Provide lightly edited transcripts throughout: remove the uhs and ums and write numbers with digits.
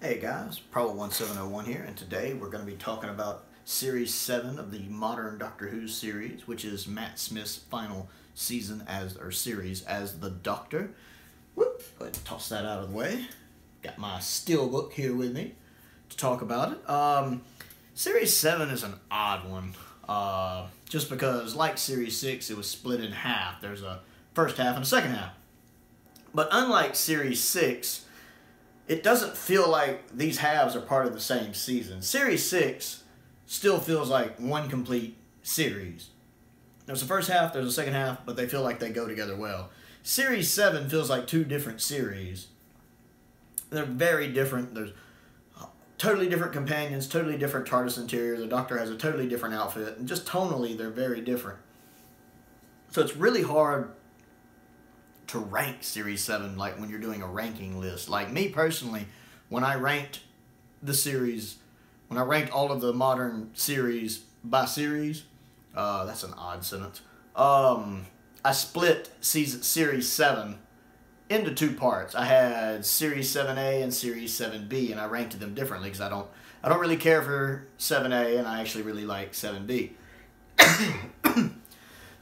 Hey guys, Prowl1701 here, and today we're going to be talking about Series 7 of the modern Doctor Who series, which is Matt Smith's final season series as the Doctor. Whoop, go ahead and toss that out of the way. Got my steelbook here with me to talk about it. Series 7 is an odd one, just because, like Series 6, it was split in half. There's a first half and a second half. But unlike Series 6, it doesn't feel like these halves are part of the same season. Series 6 still feels like one complete series. There's the first half, there's the second half, but they feel like they go together well. Series 7 feels like two different series. They're very different. There's totally different companions, totally different Tardis interior. The Doctor has a totally different outfit, and just tonally, they're very different. So it's really hard to rank Series 7, like when you're doing a ranking list. Like me personally, when I ranked the series, when I ranked all of the modern series by series, that's an odd sentence, I split Series 7 into two parts. I had Series 7A and Series 7B, and I ranked them differently because I don't really care for 7A, and I actually really like 7B.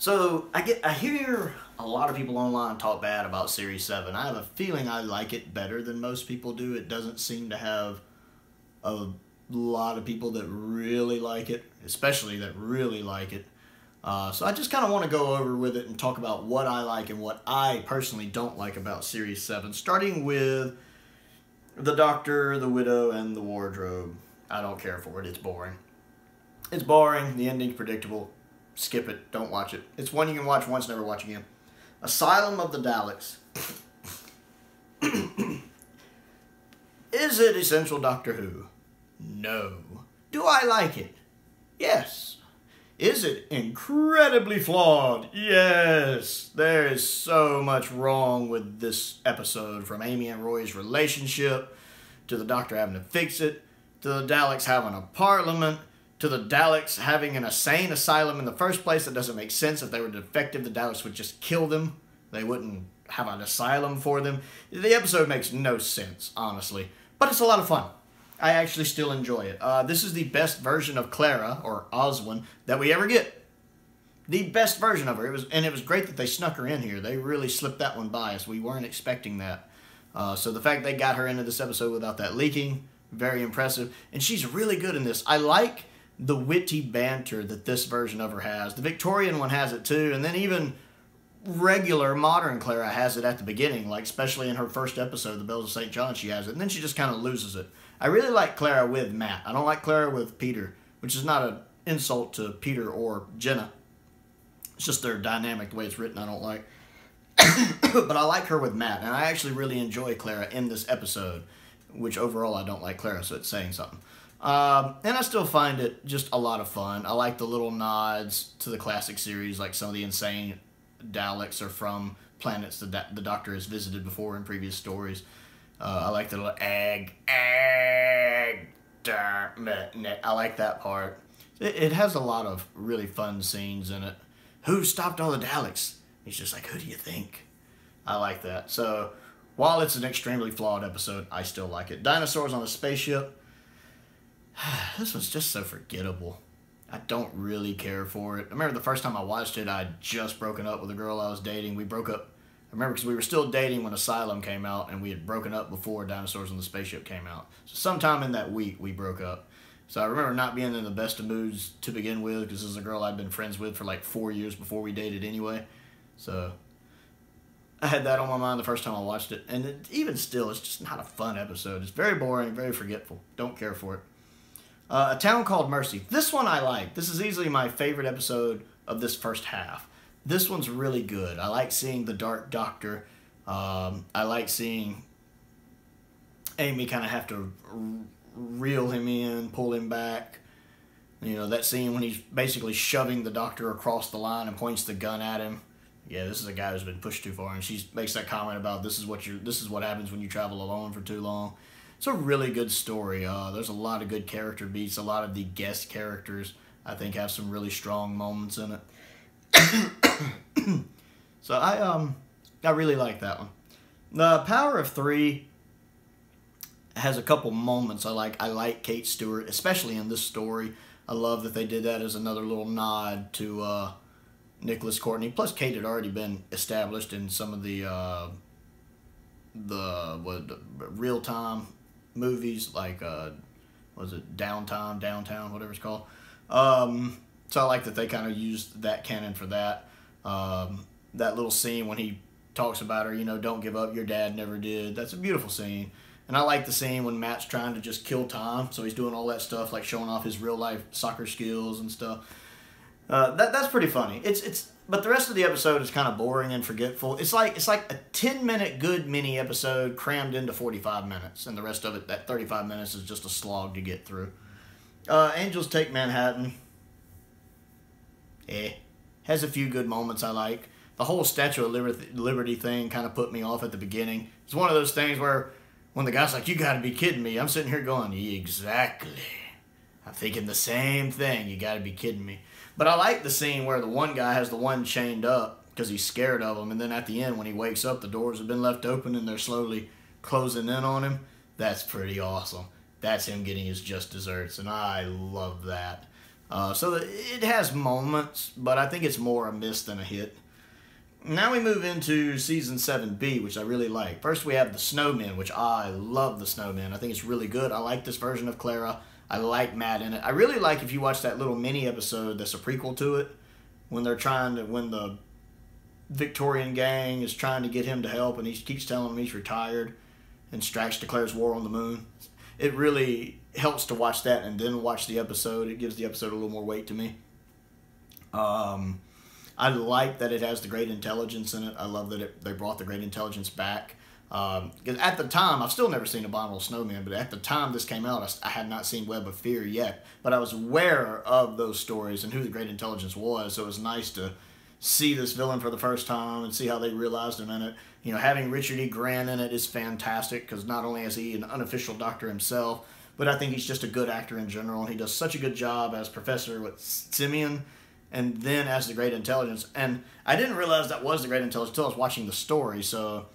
So I hear a lot of people online talk bad about Series 7. I have a feeling I like it better than most people do. It doesn't seem to have a lot of people that really like it, especially that really like it. So I just kind of want to go over with it and talk about what I like and what I personally don't like about Series 7, starting with the Doctor, the Widow, and the Wardrobe. I don't care for it. It's boring. It's boring. The ending's predictable. Skip it. Don't watch it. It's one you can watch once, never watch again. Asylum of the Daleks. Is it essential Doctor Who? No. Do I like it? Yes. Is it incredibly flawed? Yes. There is so much wrong with this episode, from Amy and Roy's relationship, to the Doctor having to fix it, to the Daleks having a parliament, to the Daleks having an insane asylum in the first place. That doesn't make sense. If they were defective, the Daleks would just kill them. They wouldn't have an asylum for them. The episode makes no sense, honestly. But it's a lot of fun. I actually still enjoy it. This is the best version of Clara, or Oswin, that we ever get. The best version of her. It was great that they snuck her in here. They really slipped that one by us. We weren't expecting that. So the fact they got her into this episode without that leaking, very impressive. And she's really good in this. I like the witty banter that this version of her has. The Victorian one has it too, and then even regular modern Clara has it at the beginning, like especially in her first episode, The Bells of St. John, she has it, and then she just kind of loses it. I really like Clara with Matt. I don't like Clara with Peter, which is not an insult to Peter or Jenna. It's just their dynamic, the way it's written, I don't like. But I like her with Matt, and I actually really enjoy Clara in this episode, which overall I don't like Clara, so it's saying something. And I still find it just a lot of fun. I like the little nods to the classic series, like some of the insane Daleks are from planets that the Doctor has visited before in previous stories. I like the little egg, I like that part. It has a lot of really fun scenes in it. Who stopped all the Daleks? He's just like, who do you think? I like that. So, while it's an extremely flawed episode, I still like it. Dinosaurs on the Spaceship. This was just so forgettable. I don't really care for it. I remember the first time I watched it, I had just broken up with a girl I was dating. We broke up, I remember, because we were still dating when Asylum came out, and we had broken up before Dinosaurs on the Spaceship came out. So sometime in that week, we broke up. So I remember not being in the best of moods to begin with, because this is a girl I'd been friends with for like 4 years before we dated anyway. So I had that on my mind the first time I watched it. And even still, it's just not a fun episode. It's very boring, very forgetful. Don't care for it. A Town Called Mercy. This one I like. This is easily my favorite episode of this first half. This one's really good. I like seeing the Dark Doctor. I like seeing Amy kind of have to reel him in, pull him back. You know, that scene when he's basically shoving the Doctor across the line and points the gun at him. Yeah, this is a guy who's been pushed too far, and she makes that comment about this is what happens when you travel alone for too long. It's a really good story. There's a lot of good character beats. A lot of the guest characters, I think, have some really strong moments in it. So I really like that one. The Power of Three has a couple moments I like. I like Kate Stewart, especially in this story. I love that they did that as another little nod to Nicholas Courtney. Plus, Kate had already been established in some of the real-time movies, like was it Downtown, whatever it's called. So I like that they kind of used that canon for that. That little scene when he talks about her, you know, don't give up, your dad never did. That's a beautiful scene. And I like the scene when Matt's trying to just kill time, so he's doing all that stuff, like showing off his real-life soccer skills and stuff. That's pretty funny. But the rest of the episode is kind of boring and forgetful. It's like a 10-minute good mini episode crammed into 45 minutes, and the rest of it, that 35 minutes, is just a slog to get through. Angels Take Manhattan. Has a few good moments I like. The whole Statue of Liberty thing kind of put me off at the beginning. It's one of those things where when the guy's like, you gotta be kidding me, I'm sitting here going, exactly. I'm thinking the same thing, you gotta be kidding me. But I like the scene where the one guy has the one chained up because he's scared of him, and then at the end when he wakes up, the doors have been left open and they're slowly closing in on him. That's pretty awesome. That's him getting his just desserts, and I love that. So it has moments, but I think it's more a miss than a hit. Now we move into Season 7B, which I really like. First we have the Snowmen, which I love the Snowmen. I think it's really good. I like this version of Clara. I like Matt in it. I really like if you watch that little mini episode that's a prequel to it, when the Victorian Gang is trying to get him to help and he keeps telling him he's retired and Strax declares war on the moon. It really helps to watch that and then watch the episode. It gives the episode a little more weight to me. I like that it has the Great Intelligence in it. I love that they brought the Great Intelligence back. Because at the time, I've still never seen Abominable Snowman, but at the time this came out, I had not seen Web of Fear yet. But I was aware of those stories and who the Great Intelligence was, so it was nice to see this villain for the first time and see how they realized him in it. You know, having Richard E. Grant in it is fantastic, because not only is he an unofficial doctor himself, but I think he's just a good actor in general, and he does such a good job as Professor Simeon, and then as the Great Intelligence. And I didn't realize that was the Great Intelligence until I was watching the story, so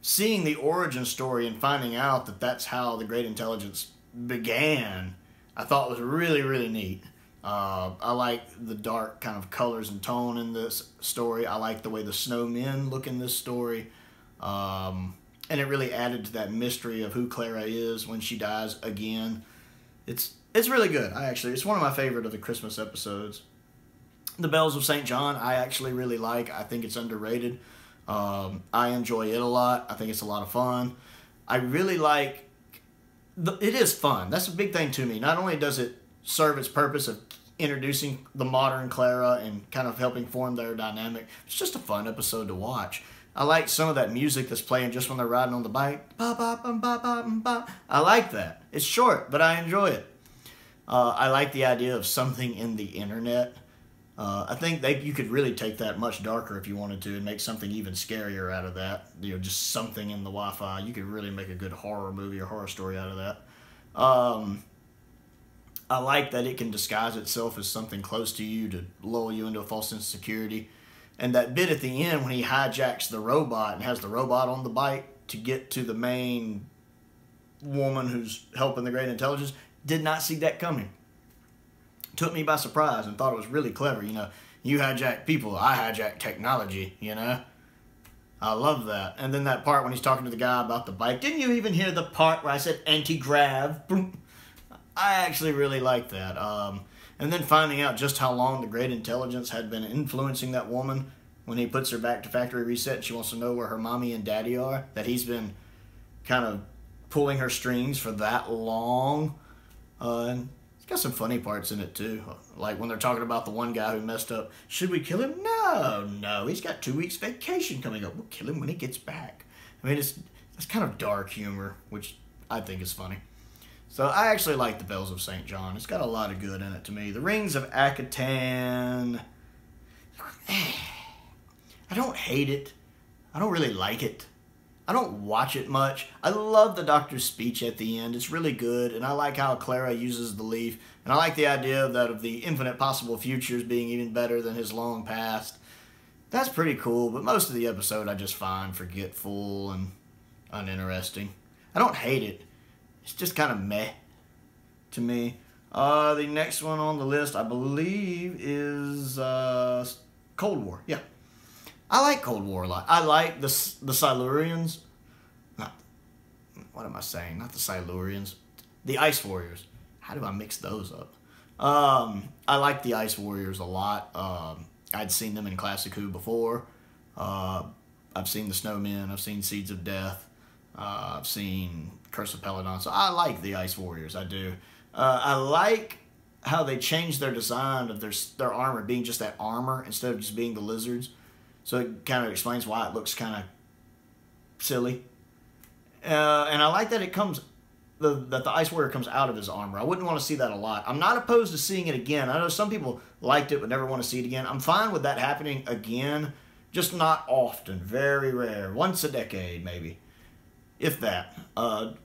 seeing the origin story and finding out that that's how the Great Intelligence began, I thought was really, really neat. I like the dark kind of colors and tone in this story. I like the way the snowmen look in this story. And it really added to that mystery of who Clara is when she dies again. It's really good. It's one of my favorite of the Christmas episodes. The Bells of St. John, I actually really like. I think it's underrated. I enjoy it a lot. I think it's a lot of fun. I really like... it is fun. That's a big thing to me. Not only does it serve its purpose of introducing the modern Clara and kind of helping form their dynamic, it's just a fun episode to watch. I like some of that music that's playing just when they're riding on the bike. Ba, ba, ba, ba, ba, ba. I like that. It's short, but I enjoy it. I like the idea of something in the internet. I think you could really take that much darker if you wanted to and make something even scarier out of that. You know, just something in the Wi-Fi. You could really make a good horror movie or horror story out of that. I like that it can disguise itself as something close to you to lull you into a false sense of security. And that bit at the end when he hijacks the robot and has the robot on the bike to get to the main woman who's helping the Great Intelligence, did not see that coming. Took me by surprise and thought it was really clever. You know, you hijack people, I hijack technology, you know. I love that. And then that part when he's talking to the guy about the bike. Didn't you even hear the part where I said anti-grav? I actually really like that. And then finding out just how long the Great Intelligence had been influencing that woman when he puts her back to factory reset and she wants to know where her mommy and daddy are. That he's been kind of pulling her strings for that long. And it's got some funny parts in it too. Like when they're talking about the one guy who messed up. Should we kill him? No. He's got 2 weeks vacation coming up. We'll kill him when he gets back. I mean, it's kind of dark humor, which I think is funny. So I actually like The Bells of St. John. It's got a lot of good in it to me. The Rings of Akatan, I don't hate it. I don't really like it. I don't watch it much. I love the Doctor's speech at the end. It's really good, and I like how Clara uses the leaf. And I like the idea of the infinite possible futures being even better than his long past. That's pretty cool, but most of the episode I just find forgetful and uninteresting. I don't hate it. It's just kind of meh to me. The next one on the list, I believe, is Cold War. Yeah. I like Cold War a lot. I like the Silurians. What am I saying? Not the Silurians. The Ice Warriors. How do I mix those up? I like the Ice Warriors a lot. I'd seen them in Classic Who before. I've seen the Snowmen. I've seen Seeds of Death. I've seen Curse of Peladon. So I like the Ice Warriors. I do. I like how they changed their design of their armor being just that armor instead of just being the lizards. So it kind of explains why it looks kind of silly. And I like that it comes, that the Ice Warrior comes out of his armor. I wouldn't want to see that a lot. I'm not opposed to seeing it again. I know some people liked it but never want to see it again. I'm fine with that happening again, just not often. Very rare. Once a decade, maybe. If that.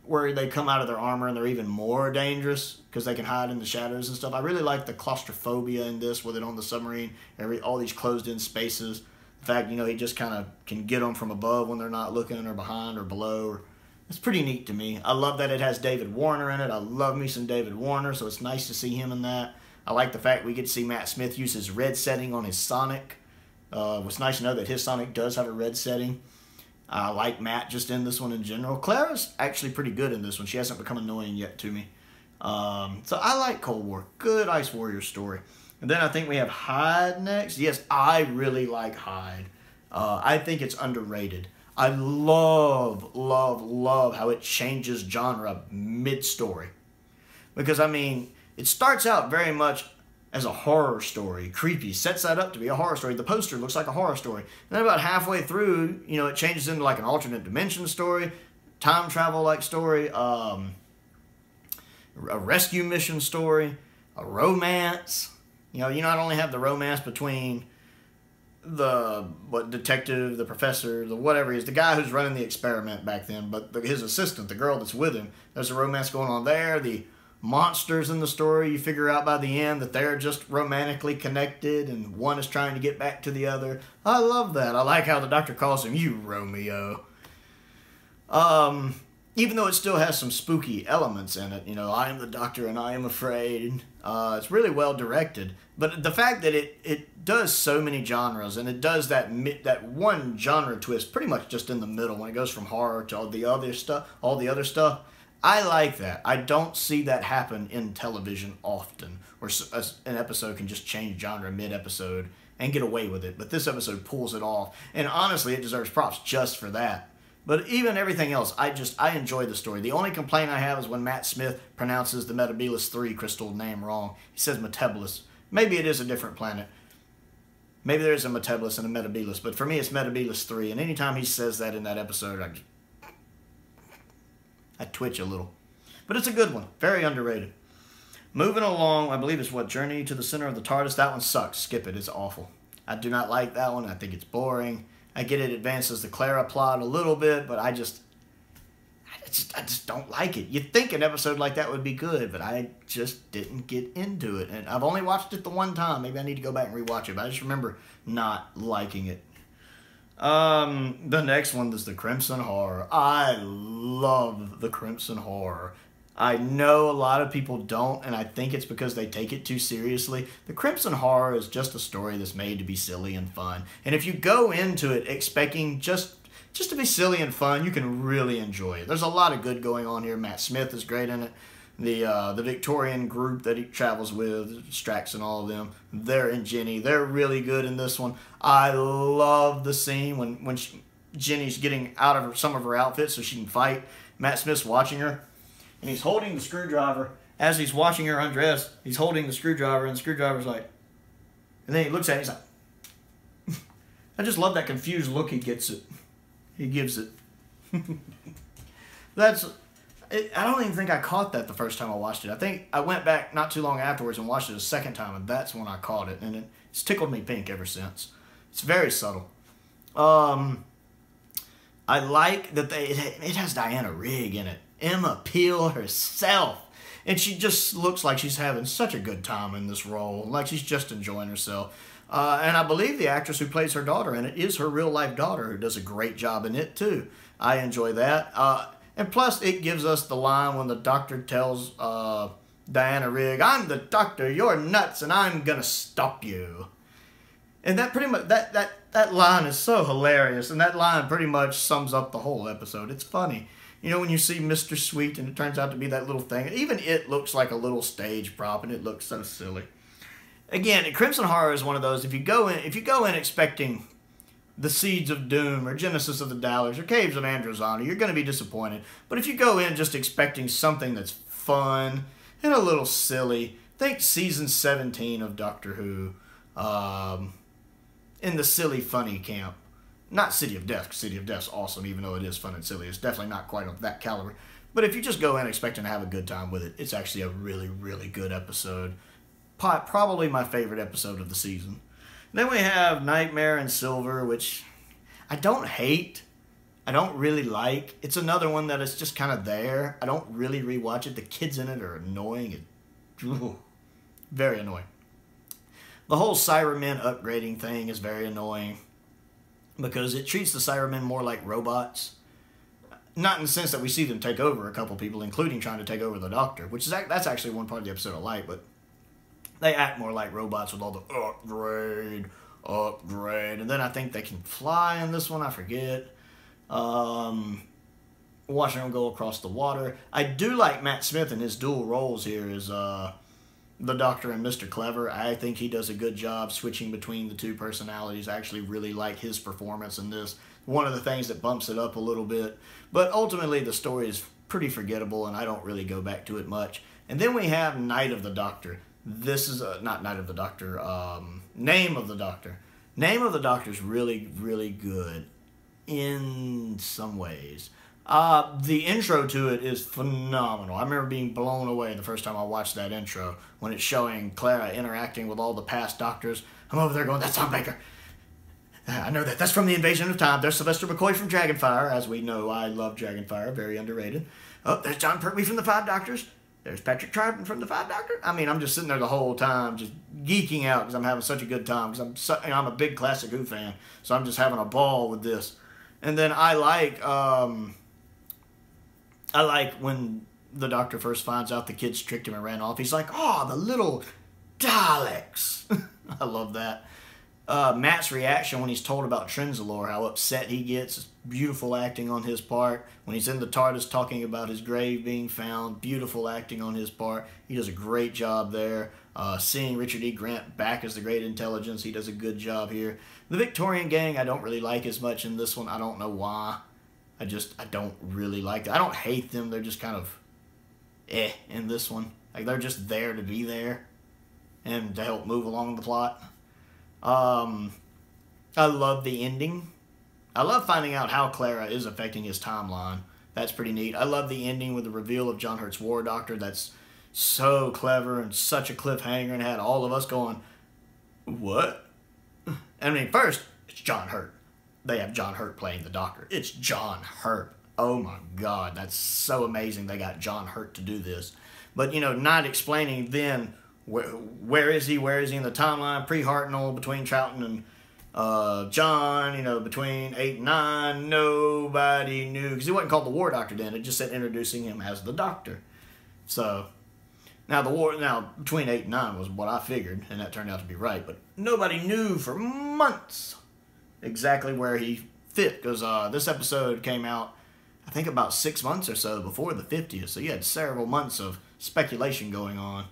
Where they come out of their armor and they're even more dangerous because they can hide in the shadows and stuff. I really like the claustrophobia in this with it on the submarine. All these closed-in spaces. The fact, he just kind of can get them from above when they're not looking, or behind, or below. It's pretty neat to me. I love that it has David Warner in it. I love me some David Warner, so it's nice to see him in that. I like the fact we get to see Matt Smith use his red setting on his Sonic. It's nice to know that his Sonic does have a red setting. I like Matt just in this one in general. Clara's actually pretty good in this one. She hasn't become annoying yet to me. So I like Cold War. Good Ice Warrior story. And then I think we have Hyde next. Yes, I really like Hyde. I think it's underrated. I love how it changes genre mid-story. Because, it starts out very much as a horror story. Creepy. Sets that up to be a horror story. The poster looks like a horror story. And then about halfway through, it changes into like an alternate dimension story, time travel-like story, a rescue mission story, a romance. You not only have the romance between the detective, the professor, the whatever he is, the guy who's running the experiment back then, but his assistant, the girl that's with him, there's a romance going on there. The monsters in the story, you figure out by the end that they're just romantically connected and one is trying to get back to the other. I love that. I like how the doctor calls him, "You Romeo." Even though it still has some spooky elements in it, I am the doctor and I am afraid. It's really well directed. But the fact that it does so many genres, and it does that one genre twist pretty much just in the middle when it goes from horror to all the other stuff, I like that. I don't see that happen in television often, where an episode can just change genre mid-episode and get away with it. But this episode pulls it off. And honestly, it deserves props just for that. But even everything else, I enjoy the story. The only complaint I have is when Matt Smith pronounces the Metebelis 3 crystal name wrong. He says Metebelis. Maybe it is a different planet. Maybe there is a Metebelis and a Metebelis, but for me it's Metebelis 3. And anytime he says that in that episode, I twitch a little. But it's a good one. Very underrated. Moving along, I believe it's Journey to the Center of the Tardis. That one sucks. Skip it. It's awful. I do not like that one. I think it's boring. I get it advances the Clara plot a little bit, but I just don't like it. You'd think an episode like that would be good, but I just didn't get into it. And I've only watched it the one time. Maybe I need to go back and rewatch it, but I just remember not liking it. The next one is the Crimson Horror. I love the Crimson Horror. I know a lot of people don't, and I think it's because they take it too seriously. The Crimson Horror is just a story that's made to be silly and fun. And if you go into it expecting just to be silly and fun, you can really enjoy it. There's a lot of good going on here. Matt Smith is great in it. The Victorian group that he travels with, Strax and all of them, they're in Jenny. They're really good in this one. I love the scene when Jenny's getting out of some of her outfits so she can fight. Matt Smith's watching her, and he's holding the screwdriver. As he's watching her undress, he's holding the screwdriver, and the screwdriver's like... And then he looks at it, he's like... I just love that confused look he gives it. I don't even think I caught that the first time I watched it. I think I went back not too long afterwards and watched it a second time, and that's when I caught it. And it's tickled me pink ever since. It's very subtle. I like that it has Diana Rigg in it. Emma Peel herself. And she just looks like she's having such a good time in this role. Like she's just enjoying herself. And I believe the actress who plays her daughter in it is her real-life daughter, who does a great job in it, too. I enjoy that. And plus, it gives us the line when the Doctor tells Diana Rigg, "I'm the Doctor, you're nuts, and I'm gonna stop you." And that pretty much, that line is so hilarious, and that line pretty much sums up the whole episode. It's funny. You know, when you see Mr. Sweet and it turns out to be that little thing, even it looks like a little stage prop, and it looks so silly. Again, Crimson Horror is one of those, if you go in expecting the Seeds of Doom or Genesis of the Daleks or Caves of Androzani, you're going to be disappointed. But if you go in just expecting something that's fun and a little silly, think season 17 of Doctor Who, in the silly funny camp. Not City of Death, because City of Death's awesome, even though it is fun and silly. It's definitely not quite of that caliber. But if you just go in expecting to have a good time with it, it's actually a really, really good episode. Probably my favorite episode of the season. Then we have Nightmare and Silver, which I don't hate. I don't really like. It's another one that is just kind of there. I don't really rewatch it. The kids in it are annoying. Very annoying. The whole Cybermen upgrading thing is very annoying because it treats the Cybermen more like robots. Not in the sense that we see them take over a couple people, including trying to take over the Doctor, which is that's actually one part of the episode I like, but they act more like robots with all the upgrade, and then I think they can fly in this one, I forget. Watching them go across the water. I do like Matt Smith and his dual roles here as the Doctor and Mr. Clever. I think he does a good job switching between the two personalities. I actually really like his performance in this. One of the things that bumps it up a little bit. But ultimately the story is pretty forgettable and I don't really go back to it much. And then we have Night of the Doctor. This is, not Night of the Doctor, Name of the Doctor. Name of the Doctor is really, really good in some ways. The intro to it is phenomenal. I remember being blown away the first time I watched that intro when it's showing Clara interacting with all the past Doctors. I'm over there going, "That's Tom Baker. I know that. That's from the Invasion of Time. There's Sylvester McCoy from Dragonfire." As we know, I love Dragonfire. Very underrated. Oh, there's John Pertwee from the Five Doctors. There's Patrick Troughton from the Five Doctor. I mean, I'm just sitting there the whole time just geeking out because I'm having such a good time. Because I'm a big Classic Who fan. So I'm just having a ball with this. And then I like when the Doctor first finds out the kids tricked him and ran off. He's like, "Oh, the little Daleks." I love that. Matt's reaction when he's told about Trenzalore, how upset he gets. Beautiful acting on his part. When he's in the TARDIS talking about his grave being found, beautiful acting on his part. He does a great job there. Seeing Richard E. Grant back as the Great Intelligence, he does a good job here. The Victorian Gang, I don't really like as much in this one. I don't know why. I don't really like them. I don't hate them. They're just kind of in this one. Like, they're just there to be there and to help move along the plot. I love the ending. I love finding out how Clara is affecting his timeline. That's pretty neat. I love the ending with the reveal of John Hurt's War Doctor. That's so clever and such a cliffhanger and had all of us going, "What?" I mean, first, it's John Hurt. They have John Hurt playing the Doctor. It's John Hurt. Oh my God, that's so amazing they got John Hurt to do this. But, you know, not explaining then where is he in the timeline, pre-Hartnell, between Troughton and John, you know, between 8 and 9, nobody knew, because he wasn't called the War Doctor then, it just said introducing him as the Doctor. So, now between 8 and 9 was what I figured, and that turned out to be right, but nobody knew for months exactly where he fit, because this episode came out, I think about 6 months or so before the 50th, so you had several months of speculation going on.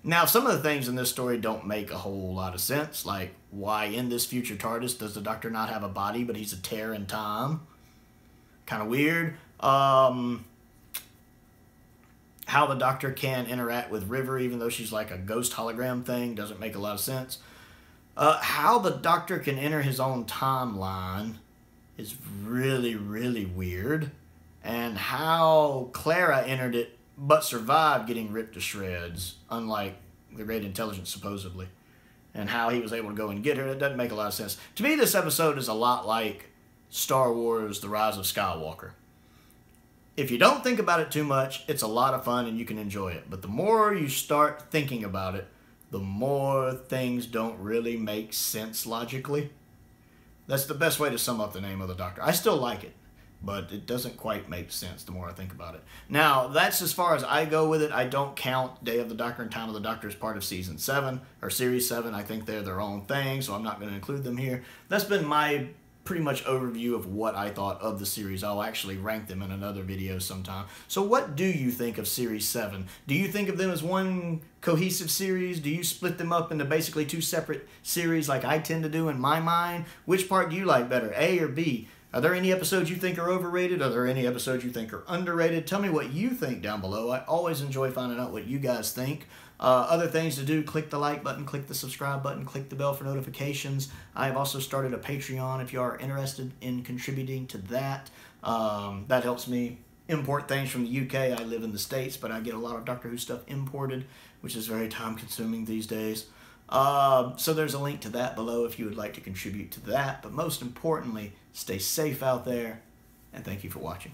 Now, some of the things in this story don't make a whole lot of sense, like why in this future TARDIS does the Doctor not have a body, but he's a tear in time? Kind of weird. How the Doctor can interact with River, even though she's like a ghost hologram thing, doesn't make a lot of sense. How the Doctor can enter his own timeline is really, really weird. And how Clara entered it but survived getting ripped to shreds, unlike the Great Intelligence, supposedly. And how he was able to go and get her, it doesn't make a lot of sense. To me, this episode is a lot like Star Wars: The Rise of Skywalker. If you don't think about it too much, it's a lot of fun and you can enjoy it. But the more you start thinking about it, the more things don't really make sense logically. That's the best way to sum up the Name of the Doctor. I still like it. but it doesn't quite make sense the more I think about it. Now, that's as far as I go with it. I don't count Day of the Doctor and Time of the Doctor as part of Season 7, or Series 7. I think they're their own thing, so I'm not going to include them here. That's been my pretty much overview of what I thought of the series. I'll actually rank them in another video sometime. So what do you think of Series 7? Do you think of them as one cohesive series? Do you split them up into basically 2 separate series like I tend to do in my mind? Which part do you like better, A or B? Are there any episodes you think are overrated? Are there any episodes you think are underrated? Tell me what you think down below. I always enjoy finding out what you guys think. Other things to do, click the like button, click the subscribe button, click the bell for notifications. I have also started a Patreon if you are interested in contributing to that. That helps me import things from the UK. I live in the States, but I get a lot of Doctor Who stuff imported, which is very time consuming these days. So there's a link to that below if you would like to contribute to that. But most importantly, stay safe out there, and thank you for watching.